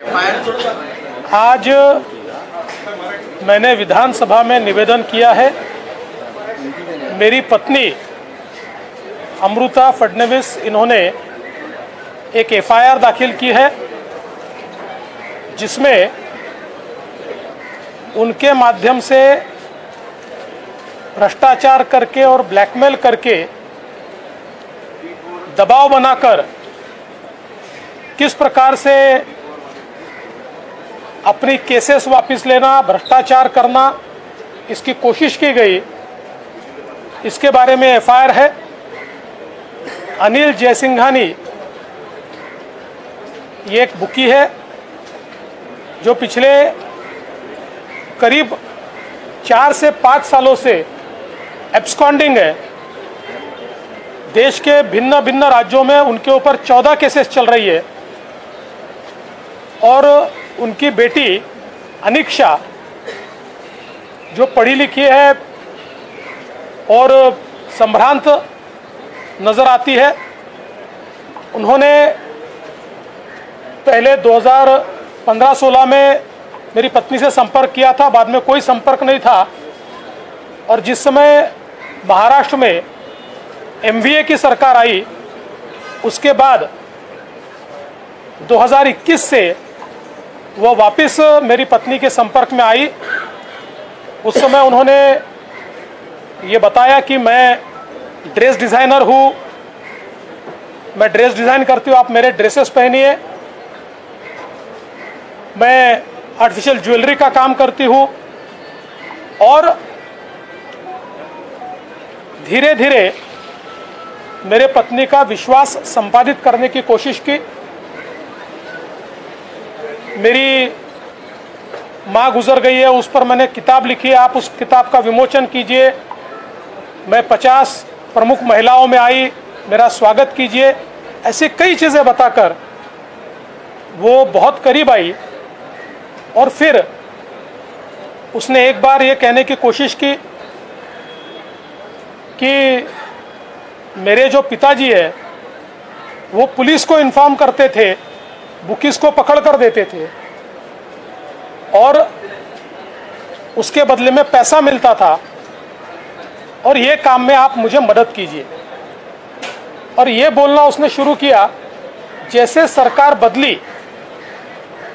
आज मैंने विधानसभा में निवेदन किया है। मेरी पत्नी अमृता फडणवीस इन्होंने एक एफआईआर दाखिल की है, जिसमें उनके माध्यम से भ्रष्टाचार करके और ब्लैकमेल करके दबाव बनाकर किस प्रकार से अपनी केसेस वापस लेना, भ्रष्टाचार करना, इसकी कोशिश की गई, इसके बारे में एफआईआर है। अनिल जयसिंघानी ये एक बुकी है जो पिछले करीब 4 से 5 सालों से एब्सकॉन्डिंग है। देश के भिन्न भिन्न राज्यों में उनके ऊपर 14 केसेस चल रही है और उनकी बेटी अनिक्षा जो पढ़ी लिखी है और संभ्रांत नज़र आती है, उन्होंने पहले 2015-16 में मेरी पत्नी से संपर्क किया था, बाद में कोई संपर्क नहीं था। और जिस समय महाराष्ट्र में एमवीए की सरकार आई, उसके बाद 2021 से वो वापस मेरी पत्नी के संपर्क में आई। उस समय उन्होंने ये बताया कि मैं ड्रेस डिज़ाइनर हूँ, मैं ड्रेस डिज़ाइन करती हूँ, आप मेरे ड्रेसेस पहनिए। मैं आर्टिफिशियल ज्वेलरी का काम करती हूँ। और धीरे धीरे मेरे पत्नी का विश्वास संपादित करने की कोशिश की। मेरी माँ गुजर गई है, उस पर मैंने किताब लिखी है, आप उस किताब का विमोचन कीजिए। मैं 50 प्रमुख महिलाओं में आई, मेरा स्वागत कीजिए। ऐसे कई चीज़ें बताकर वो बहुत करीब आई और फिर उसने एक बार ये कहने की कोशिश की कि मेरे जो पिताजी है वो पुलिस को इन्फॉर्म करते थे, बुकीज को पकड़ कर देते थे और उसके बदले में पैसा मिलता था और ये काम में आप मुझे मदद कीजिए। और ये बोलना उसने शुरू किया। जैसे सरकार बदली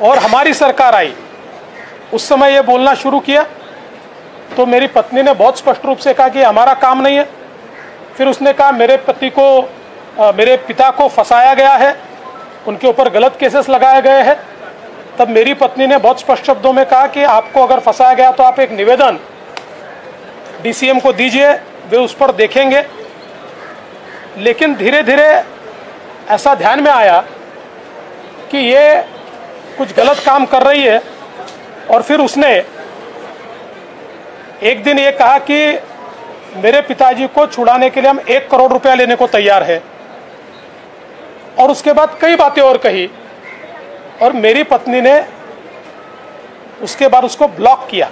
और हमारी सरकार आई, उस समय ये बोलना शुरू किया तो मेरी पत्नी ने बहुत स्पष्ट रूप से कहा कि हमारा काम नहीं है। फिर उसने कहा मेरे पिता को फंसाया गया है, उनके ऊपर गलत केसेस लगाए गए हैं। तब मेरी पत्नी ने बहुत स्पष्ट शब्दों में कहा कि आपको अगर फंसाया गया तो आप एक निवेदन डीसीएम को दीजिए, वे उस पर देखेंगे। लेकिन धीरे धीरे ऐसा ध्यान में आया कि ये कुछ गलत काम कर रही है और फिर उसने एक दिन ये कहा कि मेरे पिताजी को छुड़ाने के लिए हम 1 करोड़ रुपया लेने को तैयार है। और उसके बाद कई बातें और कही और मेरी पत्नी ने उसके बाद उसको ब्लॉक किया।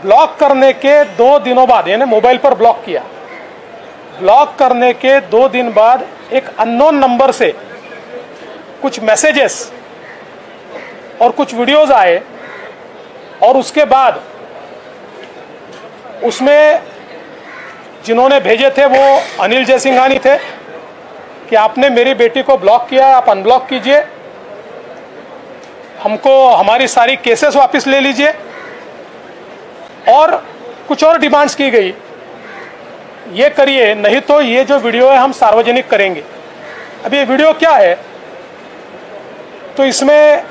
ब्लॉक करने के 2 दिनों बाद, यानी मोबाइल पर ब्लॉक किया, ब्लॉक करने के 2 दिन बाद एक अननोन नंबर से कुछ मैसेजेस और कुछ वीडियोस आए और उसके बाद उसमें जिन्होंने भेजे थे वो अनिल जयसिंघानी थे कि आपने मेरी बेटी को ब्लॉक किया, आप अनब्लॉक कीजिए, हमको हमारी सारी केसेस वापस ले लीजिए। और कुछ और डिमांड्स की गई, ये करिए नहीं तो ये जो वीडियो है हम सार्वजनिक करेंगे। अब ये वीडियो क्या है, तो इसमें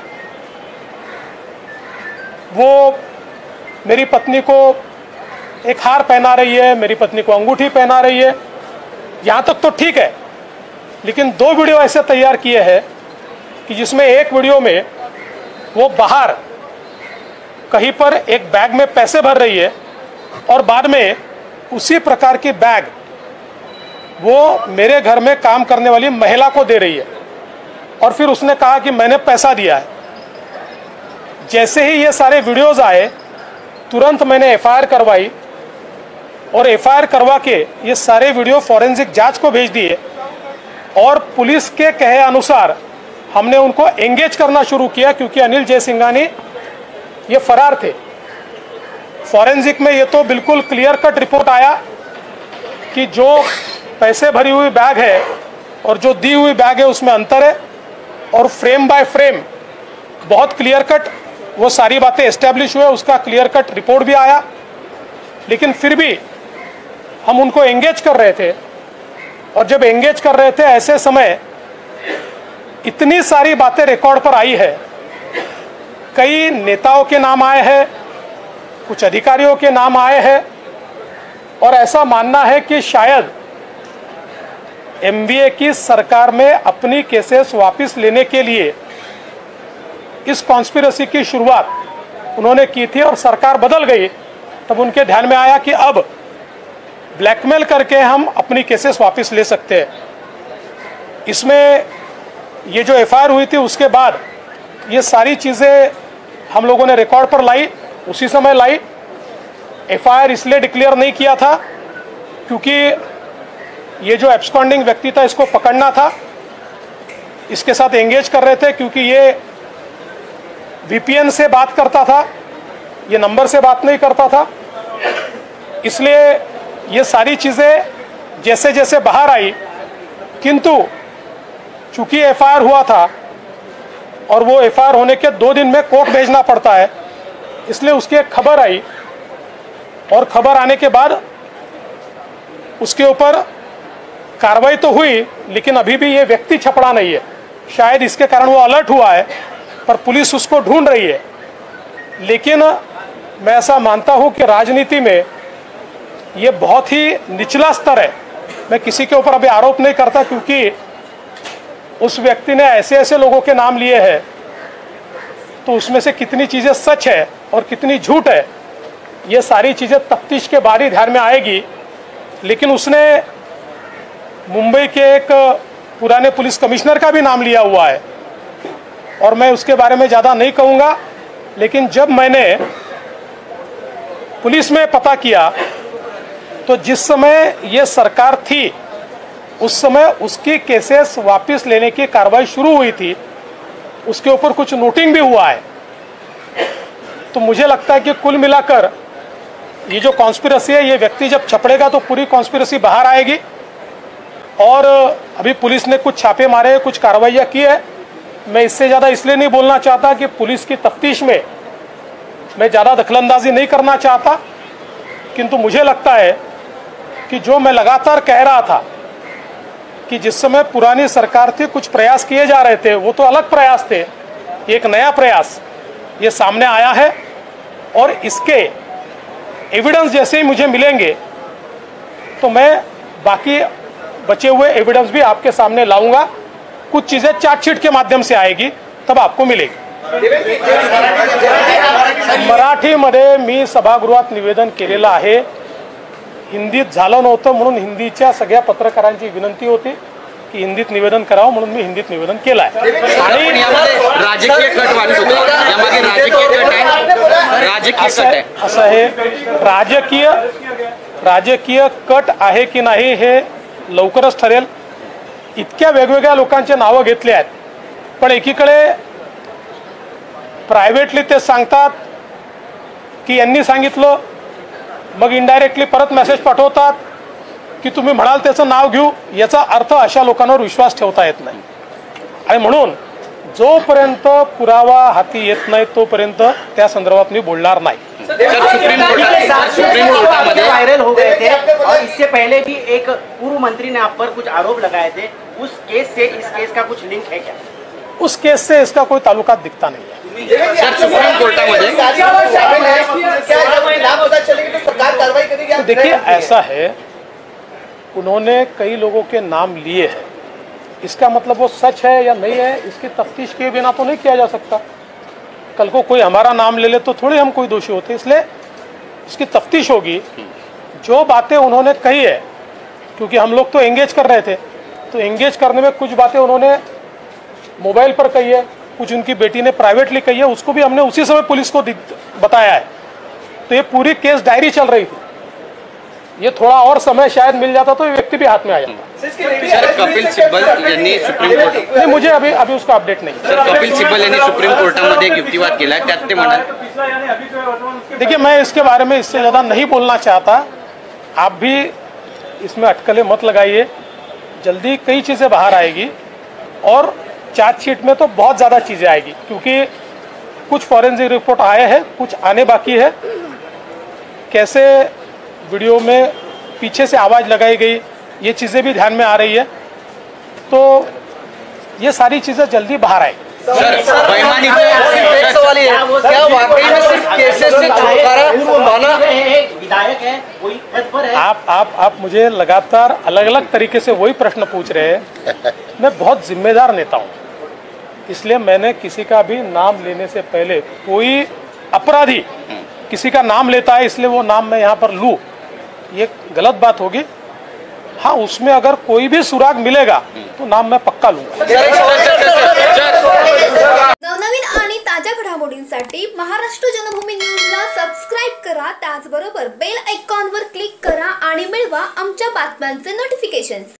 वो मेरी पत्नी को एक हार पहना रही है, मेरी पत्नी को अंगूठी पहना रही है, यहाँ तक तो ठीक है। लेकिन 2 वीडियो ऐसे तैयार किए हैं कि जिसमें एक वीडियो में वो बाहर कहीं पर एक बैग में पैसे भर रही है और बाद में उसी प्रकार की बैग वो मेरे घर में काम करने वाली महिला को दे रही है और फिर उसने कहा कि मैंने पैसा दिया है। जैसे ही ये सारे वीडियोस आए, तुरंत मैंने एफआईआर करवाई और एफआईआर करवा के ये सारे वीडियो फॉरेंसिक जांच को भेज दिए और पुलिस के कहे अनुसार हमने उनको एंगेज करना शुरू किया, क्योंकि अनिल जयसिंघानी ये फरार थे। फॉरेंसिक में ये तो बिल्कुल क्लियर कट रिपोर्ट आया कि जो पैसे भरी हुई बैग है और जो दी हुई बैग है उसमें अंतर है, और फ्रेम बाय फ्रेम बहुत क्लियर कट वो सारी बातें एस्टेब्लिश हुए, उसका क्लियर कट रिपोर्ट भी आया। लेकिन फिर भी हम उनको एंगेज कर रहे थे, और जब एंगेज कर रहे थे ऐसे समय इतनी सारी बातें रिकॉर्ड पर आई है। कई नेताओं के नाम आए हैं, कुछ अधिकारियों के नाम आए हैं, और ऐसा मानना है कि शायद एमवीए की सरकार में अपनी केसेस वापस लेने के लिए इस कॉन्स्पिरेसी की शुरुआत उन्होंने की थी, और सरकार बदल गई तब उनके ध्यान में आया कि अब ब्लैकमेल करके हम अपनी केसेस वापस ले सकते हैं। इसमें ये जो एफआईआर हुई थी उसके बाद ये सारी चीज़ें हम लोगों ने रिकॉर्ड पर लाई, उसी समय लाई। एफआईआर इसलिए डिक्लेयर नहीं किया था क्योंकि ये जो एब्सकॉन्डिंग व्यक्ति था इसको पकड़ना था, इसके साथ एंगेज कर रहे थे, क्योंकि ये वीपीएन से बात करता था, ये नंबर से बात नहीं करता था। इसलिए ये सारी चीज़ें जैसे जैसे बाहर आई, किंतु चूंकि एफआईआर हुआ था और वो एफआईआर होने के 2 दिन में कोर्ट भेजना पड़ता है, इसलिए उसकी एक खबर आई, और खबर आने के बाद उसके ऊपर कार्रवाई तो हुई, लेकिन अभी भी ये व्यक्ति छपड़ा नहीं है। शायद इसके कारण वो अलर्ट हुआ है, पर पुलिस उसको ढूंढ रही है। लेकिन मैं ऐसा मानता हूं कि राजनीति में ये बहुत ही निचला स्तर है। मैं किसी के ऊपर अभी आरोप नहीं करता, क्योंकि उस व्यक्ति ने ऐसे ऐसे लोगों के नाम लिए हैं, तो उसमें से कितनी चीज़ें सच है और कितनी झूठ है, ये सारी चीज़ें तफ्तीश के बाद ही ध्यान में आएगी। लेकिन उसने मुंबई के एक पुराने पुलिस कमिश्नर का भी नाम लिया हुआ है, और मैं उसके बारे में ज़्यादा नहीं कहूँगा। लेकिन जब मैंने पुलिस में पता किया तो जिस समय ये सरकार थी उस समय उसकी केसेस वापस लेने की कार्रवाई शुरू हुई थी, उसके ऊपर कुछ नोटिंग भी हुआ है। तो मुझे लगता है कि कुल मिलाकर ये जो कॉन्स्पिरेसी है, ये व्यक्ति जब छपड़ेगा तो पूरी कॉन्स्पिरेसी बाहर आएगी। और अभी पुलिस ने कुछ छापे मारे, कुछ कार्रवाइयाँ की है। मैं इससे ज़्यादा इसलिए नहीं बोलना चाहता कि पुलिस की तफ्तीश में मैं ज़्यादा दखलंदाजी नहीं करना चाहता, किंतु मुझे लगता है कि जो मैं लगातार कह रहा था कि जिस समय पुरानी सरकार थी कुछ प्रयास किए जा रहे थे, वो तो अलग प्रयास थे, एक नया प्रयास ये सामने आया है, और इसके एविडेंस जैसे ही मुझे मिलेंगे तो मैं बाकी बचे हुए एविडेंस भी आपके सामने लाऊंगा। कुछ चीज़ें चार्जशीट के माध्यम से आएगी, तब आपको मिलेगी। मराठीमध्ये मी सभागृहात निवेदन केलेलं आहे। हिंदीत झालं नव्हतं म्हणून हिंदीच्या सगळ्या पत्रकारांची विनंती होती की हिंदीत निवेदन करावं, म्हणून मी हिंदीत निवेदन केलं आहे। आणि राजकीय कट वाटत होता, यामध्ये राजकीय कट आहे, राजकीय कट आहे असं आहे। राजकीय कट आहे की नाही हे लवकरच ठरेल। इतक्या वेगवेगळ्या लोकांचे नावं घेतले आहेत, पण एकीकडे प्रायव्हेटली ते सांगतात की यांनी सांगितलं, मग इनडायरेक्टली परत मेसेज पाठवतात की तुम्ही म्हणाल त्याचं नाव घेऊ। याचा अर्थ अशा लोकांवर विश्वास ठेवता येत नाही, आणि म्हणून जोपर्यंत पुरावा हाती येत नाही तोपर्यंत त्या संदर्भात मी बोलणार नाही। सुप्रीम कोर्ट वायरल हो गए थे, और इससे पहले भी एक पूर्व मंत्री ने आप पर कुछ आरोप लगाए थे। उस केस से इस केस का कुछ लिंक है क्या? उस केस से इसका कोई ताल्लुकात दिखता नहीं है। सर, सुप्रीम कोर्टामध्ये तो देखिए, ऐसा है, उन्होंने कई लोगों के नाम लिए हैं, इसका मतलब वो सच है या नहीं है इसकी तफ्तीश किए बिना तो नहीं किया जा सकता। कल को कोई हमारा नाम ले ले तो थोड़ी हम कोई दोषी होते, इसलिए इसकी तफ्तीश होगी। जो बातें उन्होंने कही है, क्योंकि हम लोग तो एंगेज कर रहे थे, तो एंगेज करने में कुछ बातें उन्होंने मोबाइल पर कही है, कुछ उनकी बेटी ने प्राइवेटली कही है, उसको भी हमने उसी समय पुलिस को बताया है। तो ये पूरी केस डायरी चल रही थी, ये थोड़ा और समय शायद मिल जाता तो ये व्यक्ति भी हाथ में आ जाता। सर कपिल सिब्बल यांनी सुप्रीम कोर्ट नहीं, मुझे अभी उसका अपडेट नहीं। सर कपिल सिब्बल यांनी सुप्रीम कोर्टामध्ये एक युक्तिवाद केला, त्यात ते म्हणाले। देखिए, मैं इसके बारे में इससे ज़्यादा नहीं बोलना चाहता। आप भी इसमें अटकलें मत लगाइए, जल्दी कई चीज़ें बाहर आएगी और चार्जशीट में तो बहुत ज़्यादा चीज़ें आएगी, क्योंकि कुछ फॉरेंसिक रिपोर्ट आए हैं, कुछ आने बाकी है। कैसे वीडियो में पीछे से आवाज़ लगाई गई, ये चीज़ें भी ध्यान में आ रही है, तो ये सारी चीज़ें जल्दी बाहर आएगी। सर बेईमानी एक सवाल ये है, क्या वाकई में सिर्फ केसेस से छुटकारा पाना? विधायक है, कोई पद पर है। आप मुझे लगातार अलग अलग तरीके से वही प्रश्न पूछ रहे हैं। मैं बहुत जिम्मेदार नेता हूँ, इसलिए मैंने किसी का भी नाम लेने से पहले, कोई अपराधी किसी का नाम लेता है इसलिए वो नाम मैं यहाँ पर लूँ, ये गलत बात होगी। हाँ, उसमें अगर कोई भी सुराग मिलेगा तो नाम मैं पक्का लूँगा। नवनवीन आणि ताज्या घडामोडींसाठी महाराष्ट्र जनभूमी न्यूजला सबस्क्राईब करा, त्याचबरोबर बेल आयकॉनवर क्लिक करा आणि मिळवा आमच्या बातम्यांचे नोटिफिकेशन्स।